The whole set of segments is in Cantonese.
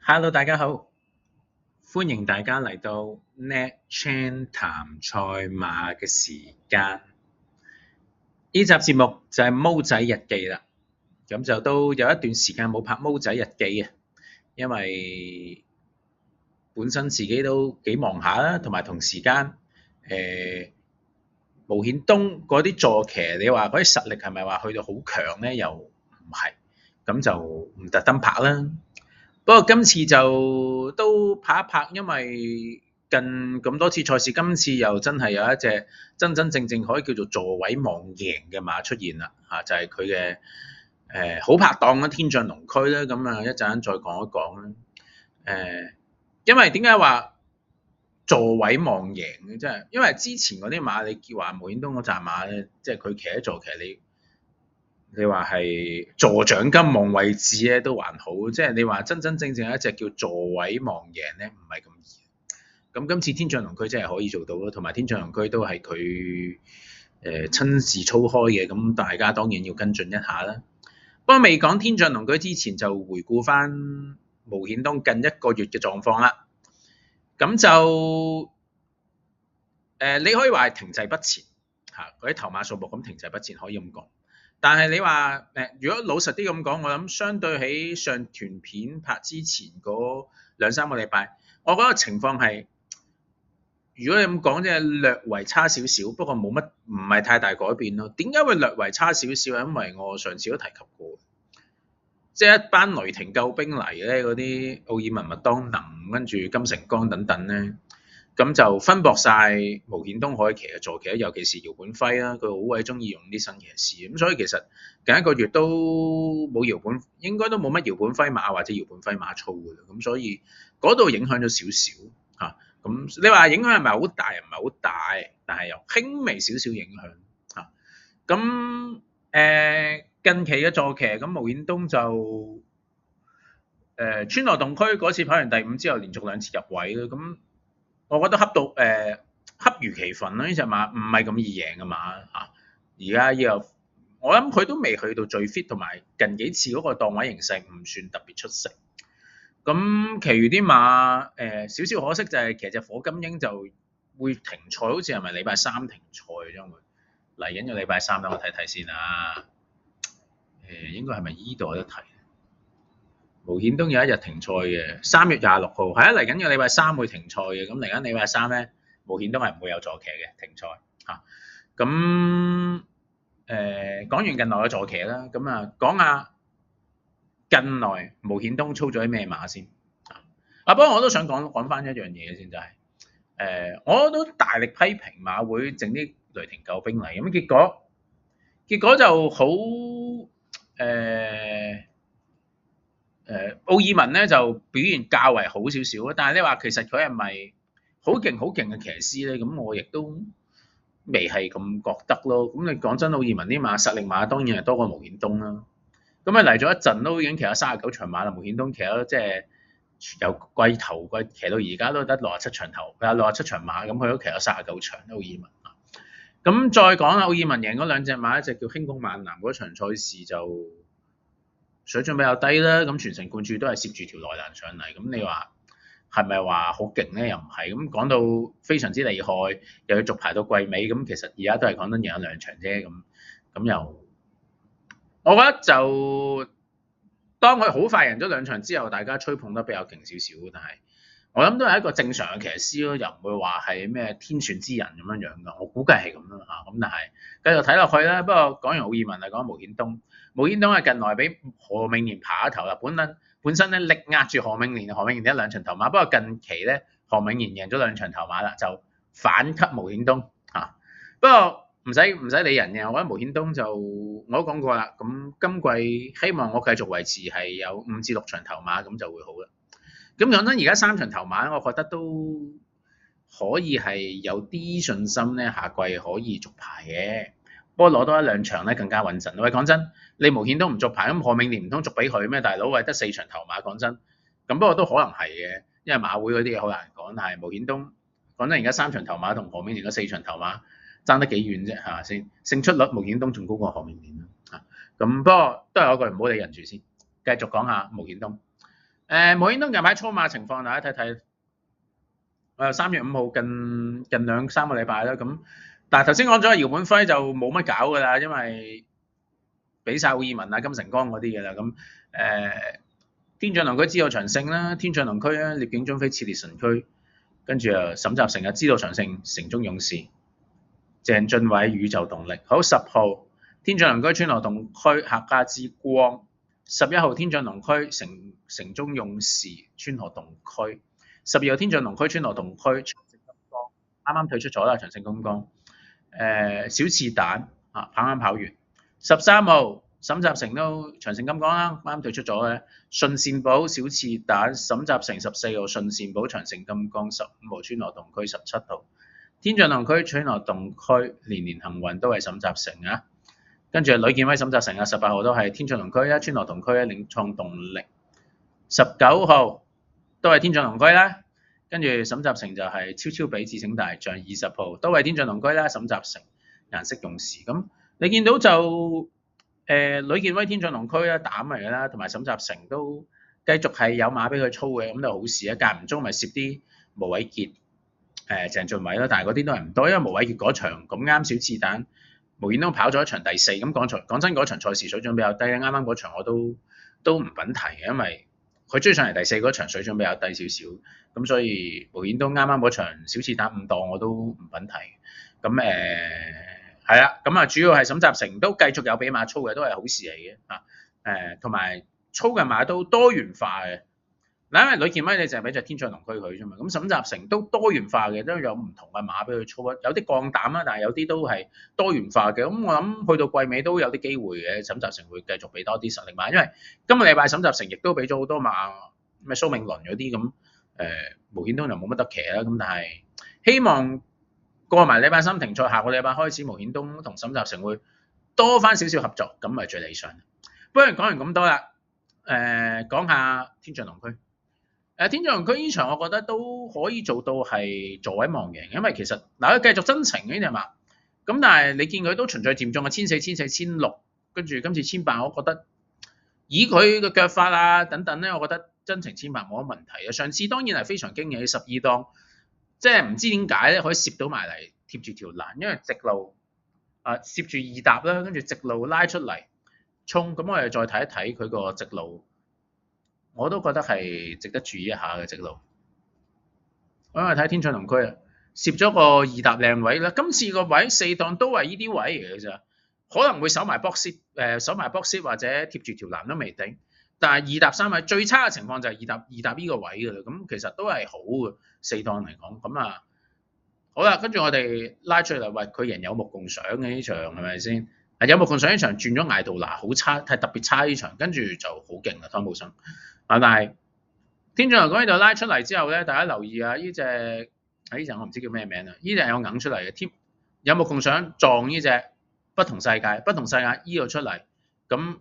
Hello，大家好，歡迎大家嚟到 Nat Chan 談賽馬嘅時間。呢集節目就係毛仔日記啦，咁就都有一段時間冇拍毛仔日記啊，因為本身自己都幾忙下啦，同埋同時間毛顯東嗰啲坐騎，你話嗰啲實力係咪話去到好強呢？又唔係，咁就唔特登拍啦。不過今次就都拍一拍，因為近咁多次賽事，今次又真係有一隻真真正正可以叫做座位望贏嘅馬出現啦，就係佢嘅好拍檔嘅天象龍區咧，咁啊一陣間再講一講啦。因為點解話座位望贏嘅，即係因為之前嗰啲馬，你叫話毛顯東嗰扎馬咧，即係佢騎喺座騎你話係座獎金望位置咧都還好，即係你話真真正正一隻叫座位望贏咧，唔係咁易。咁今次天象龍區真係可以做到咯，同埋天象龍區都係佢親自操開嘅，咁大家當然要跟進一下啦。不過未講天象龍區之前，就回顧翻毛顯東近一個月嘅狀況啦。咁就你可以話係停滯不前嚇，嗰啲頭馬數目咁停滯不前，可以咁講。但係你話如果老實啲咁講，我諗相對起上團片拍之前嗰2-3個禮拜，我覺得情況係，如果你咁講，即係略為差少少，不過冇乜唔係太大改變咯。點解會略為差少少？因為我上次都提及過，即係一班雷霆救兵嚟咧，嗰啲奧爾文、麥當能，跟住金城江等等咧。咁就分薄晒毛顯東可以騎嘅坐騎，尤其是姚本輝啦，佢好鬼中意用啲新騎師，咁所以其實近一個月都冇姚本，應該都冇乜姚本輝馬或者姚本輝馬操嘅啦，咁所以嗰度影響咗少少嚇。咁你話影響係咪好大？唔係好大，但係又輕微少少影響嚇。咁近期嘅坐騎，咁毛顯東就川羅洞區嗰次跑完第5之後，連續2次入位啦，咁。我覺得恰如其分啦，呢隻馬唔係咁易贏嘅馬嚇。而家又我諗佢都未去到最 fit，同埋近幾次嗰個檔位形勢唔算特別出色。咁其餘啲馬少少可惜就係其實隻火金鷹就會停賽，好似係咪禮拜3停賽將會嚟緊嘅禮拜3，等我睇睇先啊。應該係咪依度有得睇？毛顯東有一日停賽嘅，3月26號，係啊，嚟緊嘅禮拜3會停賽嘅。咁嚟緊禮拜3咧，毛顯東係唔會有坐騎嘅停賽嚇。咁講完近來嘅坐騎啦，咁啊講下近來毛顯東操咗啲咩馬先啊。不過我都想講翻一樣嘢先，就係我都大力批評馬會整啲雷霆救兵嚟，咁結果就好奧爾文咧就表現較為好少少，但係你話其實佢係咪好勁嘅騎師咧？咁我亦都未係咁覺得咯。咁你講真，奧爾文啲馬實力馬當然係多過毛顯東啦。咁啊嚟咗一陣都已經騎咗39場馬啦，毛顯東騎咗即係由季頭騎到而家都得67場頭，67場馬，咁佢都騎咗39場奧爾文。咁再講啦，奧爾文贏嗰2隻馬，一隻叫輕功萬南嗰場賽事就水準比較低啦，咁全程冠注都係攝住條內欄上嚟，咁你話係咪話好勁咧？又唔係，咁講到非常之厲害，又要續排到季尾，咁其實而家都係講緊贏咗2場啫，咁又，我覺得就當佢好快贏咗2場之後，大家吹捧得比較勁少少，但係我諗都係一個正常嘅騎師咯，又唔會話係咩天選之人咁樣樣噶，我估計係咁啦嚇，咁但係繼續睇落去啦。不過講完奧爾文嚟講毛顯東。毛顯東係近來俾何明年爬咗頭啦，本身咧力壓住何明年得2場頭馬，不過近期咧何明年贏咗2場頭馬啦，就反給毛顯東嚇。不過唔使理人嘅，我覺得毛顯東就我都講過啦，咁今季希望我繼續維持係有5至6場頭馬咁就會好啦。咁講真，而家3場頭馬，我覺得都可以係有啲信心咧，下季可以續牌嘅。不過攞多1-2場咧更加穩陣。喂，講真，你毛顯東唔續牌，咁何明年唔通續俾佢咩？大佬喂，得4場頭馬，講真。咁不過都可能係嘅，因為馬會嗰啲嘢好難講。但係毛顯東講真，而家3場頭馬同何明年嗰4場頭馬爭得幾遠啫，係咪先？勝出率毛顯東仲高過何明年啦。咁不過都係嗰句，唔好理人住先，繼續講下毛顯東。無影東近排操馬情況，大家睇睇。3月5號近2-3個禮拜啦，咁但係頭先講咗姚本輝就冇乜搞㗎啦，因為俾晒奧爾文啊、金城江嗰啲㗎啦，咁天象龍區知道長勝啦，天象龍區啊，聶景中飛熾烈神區，跟住沈集成啊知道長勝城中勇士，鄭俊偉宇宙動力。好，10號天象龍區川羅洞區客家之光，11號天象龍區城中勇士川河洞區，12號天象龍區川羅洞區長勝金剛，啱啱退出咗啦，長勝金剛。小刺蛋啊，啱跑完。13號沈集成都長勝金剛啦，啱啱退出咗嘅。順善寶小刺蛋，沈集成14號順善寶長勝金剛，15號川羅洞區，17號天象龍區川羅洞區年年幸運都係沈集成啊。跟住呂建威沈集成啊，18號都係天象龍區啊，川羅洞區啊，領創動力。19號都係天象龍區啦，跟住沈集成就係超超比智醒大將，20號都係天象龍區啦，沈集成顏色勇士。咁你見到就呂建威天象龍區啦，膽嚟㗎啦，同埋沈集成都繼續係有馬俾佢操嘅，咁都好事啊。間唔中咪攝啲無偉傑、鄭俊偉啦，但係嗰啲都係唔多，因為無偉傑嗰場咁啱小刺蛋，無影東跑咗一場第4，咁講真嗰場賽事水準比較低，啱啱嗰場我都唔品提嘅，因為佢追上嚟第4嗰場水準比較低少少，咁所以無影東啱啱嗰場小刺蛋5檔我都唔品提。咁係啦，咁啊主要係沈集成都繼續有俾馬操嘅，都係好事嚟嘅嚇。同埋操嘅馬都多元化嘅。嗱，因為呂健威你淨係俾隻天象龍區佢啫嘛，咁沈集成都多元化嘅，都有唔同嘅馬俾佢操啊，有啲降膽啦，但係有啲都係多元化嘅。咁我諗去到季尾都有啲機會嘅，沈集成會繼續俾多啲實力馬，因為今個禮拜沈集成亦都俾咗好多馬，咩蘇銘倫嗰啲咁，無顯東就冇乜得騎啦。咁但係希望過埋禮拜3停賽，下個禮拜開始無顯東同沈集成會多翻少少合作，咁咪最理想。不過講完咁多啦，講下天象龍區。天象龍區呢場我覺得都可以做到係座位望贏，因為其實嗱佢繼續真情呢隻馬，咁但係你見佢都循序漸進嘅1400、1400、1600，跟住今次1800，我覺得以佢嘅腳法啊等等咧，我覺得真情1800冇乜問題啊。上次當然係非常驚喜12檔，即係唔知點解咧可以攝到埋嚟貼住條欄，因為直路攝住2搭啦，跟住直路拉出嚟衝，咁我哋再睇一睇佢個直路。我都覺得係值得注意一下嘅直路。我哋睇天象龍區啊，攝咗個2搭靚位啦。今次個位4檔都係呢啲位嚟嘅咋，可能會守埋 box 或者貼住條欄都未定。但係2搭3位最差嘅情況就係2搭呢個位㗎啦。咁其實都係好嘅4檔嚟講。咁啊，好啦，跟住我哋拉出嚟喂，佢贏有目共賞嘅呢場係咪先？有目共賞呢場轉咗艾杜拿好差，係特別差呢場，跟住就好勁啦湯寶生。但係天象龍區呢度拉出嚟之後咧，大家留意啊！呢隻我唔知叫咩名啊！呢隻有硬出嚟嘅，有目共賞撞呢隻不同世界呢度出嚟，咁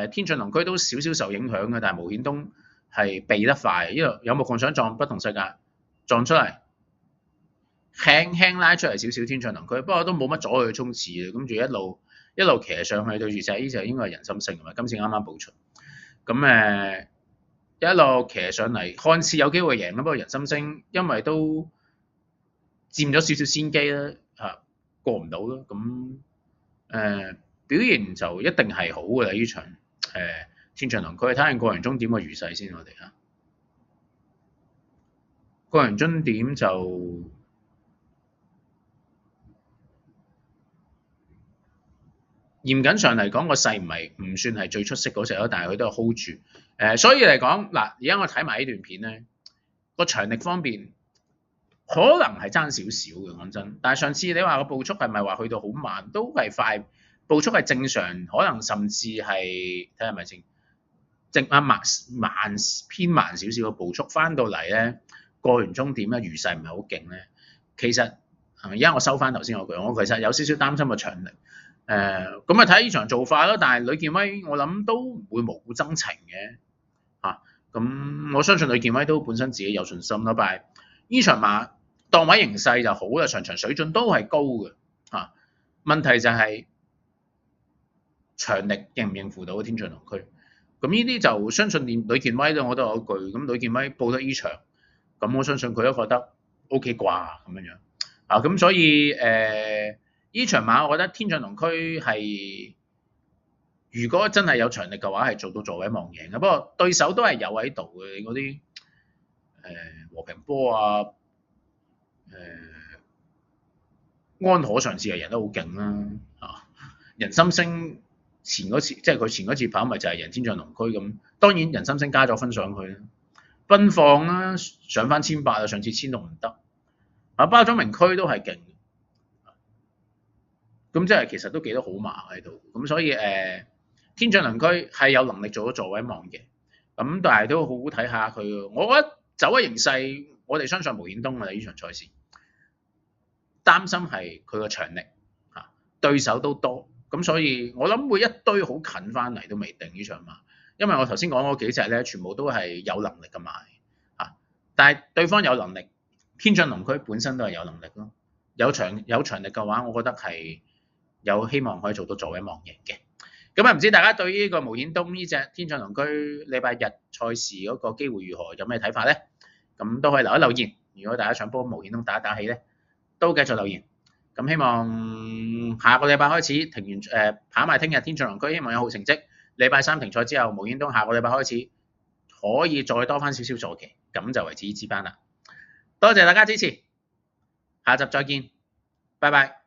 天象龍區都少少受影響嘅，但係無顯東係避得快，呢度有目共賞撞不同世界撞出嚟，輕輕拉出嚟少少天象龍區，不過都冇乜阻佢衝刺嘅，跟住一路騎上去對住隻呢隻應該係人心勝啊嘛，今次啱啱補出。咁一路騎上嚟，看似有機會贏啦，不過人心星因為都佔咗少少先機啦，過唔到啦。咁表現就一定係好㗎啦呢場天象龍區，睇下個人終點嘅餘勢先，我哋個人終點就嚴謹上嚟講個勢唔算係最出色嗰隻咯，但係佢都係 hold 住。所以嚟講嗱，而家我睇埋呢段片咧，個長力方面可能係爭少少嘅，講真。但係上次你話個步速係咪話去到好慢？都係快，步速係正常，可能甚至係睇下係咪正偏慢少少嘅步速，翻到嚟咧過完終點咧餘勢唔係好勁咧。其實而家我收翻頭先嗰句，我其實有少少擔心個長力。咁啊睇呢場做法咯，但係呂健威我諗都唔會無故爭情嘅咁我相信呂健威都本身自己有信心咯。但係呢場馬檔位形勢就好啦，場場水準都係高嘅問題就係長力應唔應付到天象龍區。咁呢啲就相信呂健威咧，我都有一句，咁呂健威報得呢場，咁我相信佢都覺得 OK 啩咁樣樣。咁所以呢場馬，我覺得天象龍區係如果真係有場力嘅話，係做到座位望贏嘅。不過對手都係有喺度嘅，嗰啲和平波啊，安可上次係贏得好勁啦，人心星前嗰次，即係佢前嗰次跑咪就係贏天象龍區咁，當然人心星加咗分上去啦，奔放啦，上翻1800啊，上次1000都唔得，包裝名區都係勁，咁即係其實都幾多好馬喺度，咁所以天象龍區係有能力做到座位望贏，咁但係都好好睇下佢，我覺得走嘅形勢，我哋相信無險東啊呢場賽事。擔心係佢個場力對手都多，咁所以我諗會一堆好近翻嚟都未定呢場馬，因為我頭先講嗰幾隻咧，全部都係有能力嘅馬但係對方有能力，天象龍區本身都係有能力咯，有場力嘅話，我覺得係有希望可以做到座位望贏嘅。咁唔知大家對呢個無險東呢隻天象龍區禮拜日賽事嗰個機會如何，有咩睇法咧？咁都可以留一留言。如果大家想幫無險東打一打氣咧，都繼續留言，咁希望下個禮拜開始停完跑埋聽日天象龍區，希望有好成績。禮拜3停賽之後，無險東下個禮拜開始可以再多翻少少坐騎，咁就為止之班啦。多謝大家支持，下集再見，拜拜。